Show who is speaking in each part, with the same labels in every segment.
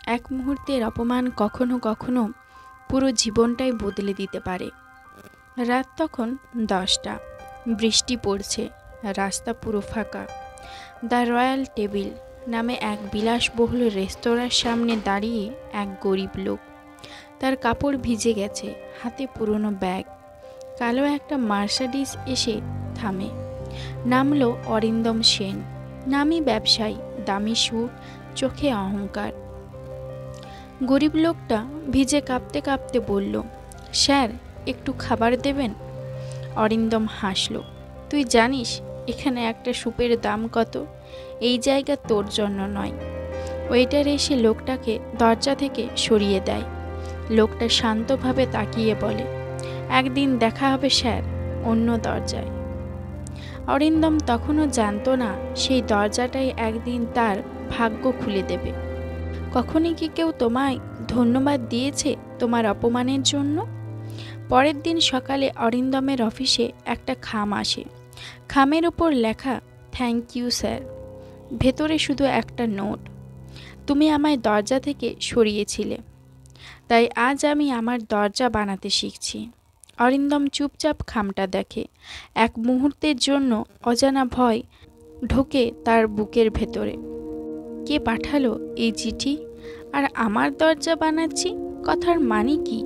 Speaker 1: এক মুহূর্তের অপমান কখনো কখনো পুরো জীবনটাই বদলে দিতে পারে। রাত তখন 10টা, বৃষ্টি পড়ছে, রাস্তা পুরো ফাঁকা। দ্য রয়্যাল টেবিল নামে এক বিলাসবহুল রেস্তোরাঁর সামনে দাঁড়িয়ে এক গরিব লোক। তার কাপড় ভিজে গেছে, হাতে পুরনো ব্যাগ। কালো একটা মার্সিডিজ এসে থামে। নামলো অরিন্দম সেন, নামী ব্যবসায়ী, দামি স্যুট, চোখে অহংকার। গরিব লোকটা ভিজে কাঁপতে কাঁপতে বলল, স্যার, একটু খাবার দেবেন? অরিন্দম হাসল। তুই জানিস এখানে একটা স্যুপের দাম কত? এই জায়গা তোর জন্য নয়। ওয়েটার এসে লোকটাকে দরজা থেকে সরিয়ে দেয়। লোকটা শান্তভাবে তাকিয়ে বলে, একদিন দেখা হবে স্যার, অন্য দরজায়। অরিন্দম তখনও জানতো না সেই দরজাটাই একদিন তার ভাগ্য খুলে দেবে। কখনই কি কেউ তোমায় ধন্যবাদ দিয়েছে তোমার অপমানের জন্য? পরের দিন সকালে অরিন্দমের অফিসে একটা খাম আসে। খামের উপর লেখা, থ্যাংক ইউ স্যার। ভেতরে শুধু একটা নোট, তুমি আমায় দরজা থেকে সরিয়েছিলে, তাই আজ আমি আমার দরজা বানাতে শিখছি। অরিন্দম চুপচাপ খামটা দেখে। এক মুহূর্তের জন্য অজানা ভয় ঢোকে তার বুকের ভেতরে। কে পাঠালো এই চিঠি? আর আমার দরজা বানাচ্ছি, কথার মানে কি?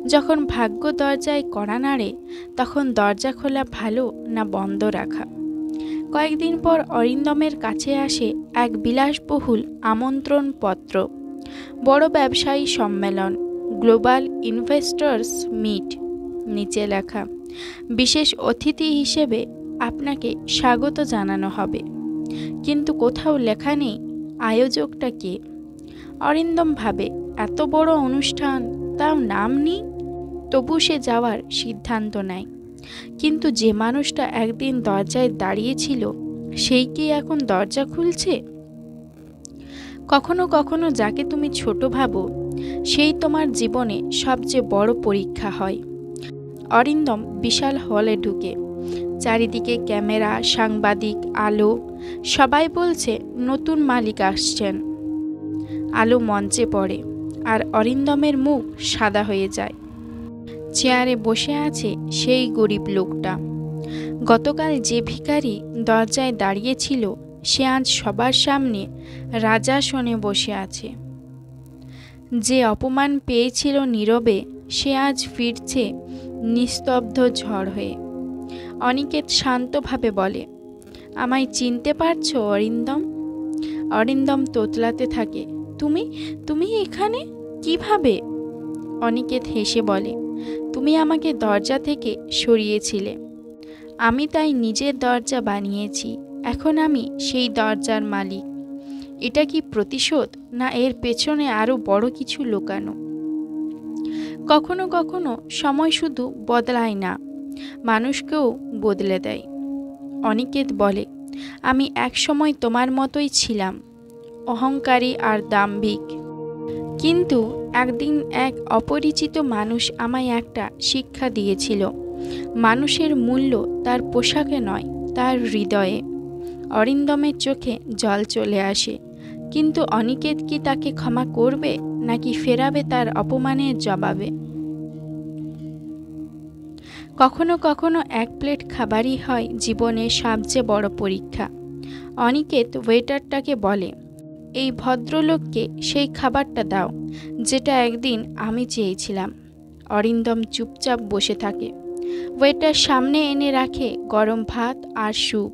Speaker 1: যখন ভাগ্য দরজায় কড়া নাড়ে, তখন দরজা খোলা ভালো না বন্ধ রাখা? কয়েকদিন পর অরিন্দমের কাছে আসে এক বিলাসবহুল আমন্ত্রণ পত্র। বড় ব্যবসায়ী সম্মেলন, গ্লোবাল ইনভেস্টর্স মিট। নিচে লেখা, বিশেষ অতিথি হিসেবে আপনাকে স্বাগত জানানো হবে। কিন্তু কোথাও লেখা নেই আয়োজকটা কে। অরিন্দম ভাবে, এত বড় অনুষ্ঠান, তাও নাম নেই। তবু সে যাওয়ার সিদ্ধান্ত নেয়। কিন্তু যে মানুষটা একদিন দরজায় দাঁড়িয়েছিল, সেই কি এখন দরজা খুলছে? কখনো কখনো যাকে তুমি ছোট ভাবো, সেই তোমার জীবনে সবচেয়ে বড় পরীক্ষা হয়। অরিন্দম বিশাল হলে ঢুকে। চারিদিকে ক্যামেরা, সাংবাদিক, আলো। সবাই বলছে নতুন মালিক আসছেন। আলো মঞ্চে পড়ে, আর অরিন্দমের মুখ সাদা হয়ে যায়। চেয়ারে বসে আছে সেই গরিব লোকটা। গতকাল যে ভিখারি দরজায় দাঁড়িয়েছিল, সে আজ সবার সামনে রাজাসনে বসে আছে। যে অপমান পেয়েছিল নীরবে, সে আজ ফিরছে নিস্তব্ধ ঝড় হয়ে। অনিকেত শান্তভাবে বলে, আমায় চিনতে পারছো অরিন্দম? অরিন্দম তোতলাতে থাকে, তুমি তুমি এখানে কিভাবে? অনিকেত হেসে বলে, তুমি আমাকে দরজা থেকে সরিয়েছিলে, আমি তাই নিজের দরজা বানিয়েছি। এখন আমি সেই দরজার মালিক। এটা কি প্রতিশোধ, না এর পেছনে আরো বড় কিছু লুকানো? কখনো কখনো সময় শুধু বদলায় না, মানুষকেও বদলে দেয়। অনিকেত বলে, আমি এক সময় তোমার মতোই ছিলাম, অহংকারী আর দাম্ভিক। কিন্তু একদিন এক অপরিচিত মানুষ আমায় একটা শিক্ষা দিয়েছিল। মানুষের মূল্য তার পোশাকে নয়, তার হৃদয়ে। অরিন্দমের চোখে জল চলে আসে। কিন্তু অনিকেত কি তাকে ক্ষমা করবে, নাকি ফেরাবে তার অপমানের জবাবে? কখনো কখনো এক প্লেট খাবারই হয় জীবনের সবচেয়ে বড় পরীক্ষা। অনিকেত ওয়েটারটাকে বলে, এই ভদ্রলোককে সেই খাবারটা দাও যেটা একদিন আমি চেয়েছিলাম। অরিন্দম চুপচাপ বসে থাকে। ওয়েটার সামনে এনে রাখে গরম ভাত আর স্যুপ।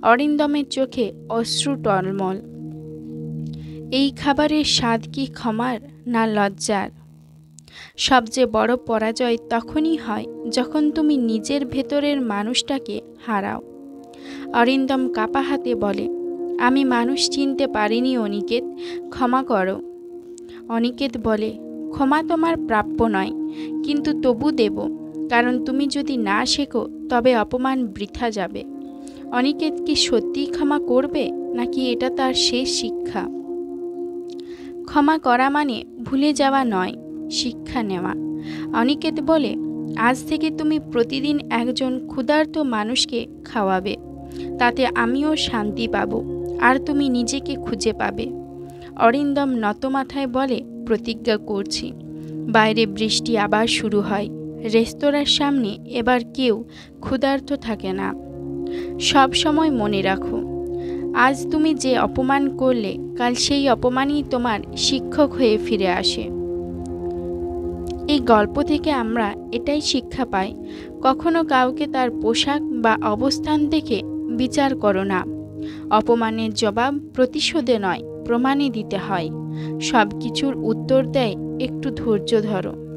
Speaker 1: অরিন্দমের চোখে অশ্রু টলমল। এই খাবারের স্বাদ কি ক্ষমার, না লজ্জার? সবচেয়ে বড় পরাজয় তখনই হয় যখন তুমি নিজের ভেতরের মানুষটাকে হারাও। অরিন্দম কাঁপা হাতে বলে, আমি মানুষ চিনতে পারিনি অনিকেত, ক্ষমা করো। অনিকেত বলে, ক্ষমা তোমার প্রাপ্য নয়, কিন্তু তবু দেব, কারণ তুমি যদি না শেখো তবে অপমান বৃথা যাবে। অনিকেত কি সত্যিই ক্ষমা করবে, নাকি এটা তার শেষ শিক্ষা? ক্ষমা করা মানে ভুলে যাওয়া নয়, শিক্ষা নেওয়া। অনিকেত বলে, আজ থেকে তুমি প্রতিদিন একজন ক্ষুধার্ত মানুষকে খাওয়াবে, তাতে আমিও শান্তি পাব, আর তুমি নিজেকে খুঁজে পাবে। অরিন্দম নত মাথায় বলে, প্রতিজ্ঞা করছি। বাইরে বৃষ্টি আবার শুরু হয়। রেস্তোরাঁর সামনে এবার কেউ ক্ষুধার্ত থাকে না। সব সময় মনে রাখো, আজ তুমি যে অপমান করলে, কাল সেই অপমানই তোমার শিক্ষক হয়ে ফিরে আসে। এই গল্প থেকে আমরা এটাই শিক্ষা পাই, কখনো কাউকে তার পোশাক বা অবস্থান দেখে বিচার করো না। অপমানের জবাব প্রতিশোধে নয়, প্রমাণে দিতে হয়। সব কিছুর উত্তর দেয় একটু ধৈর্য ধরো।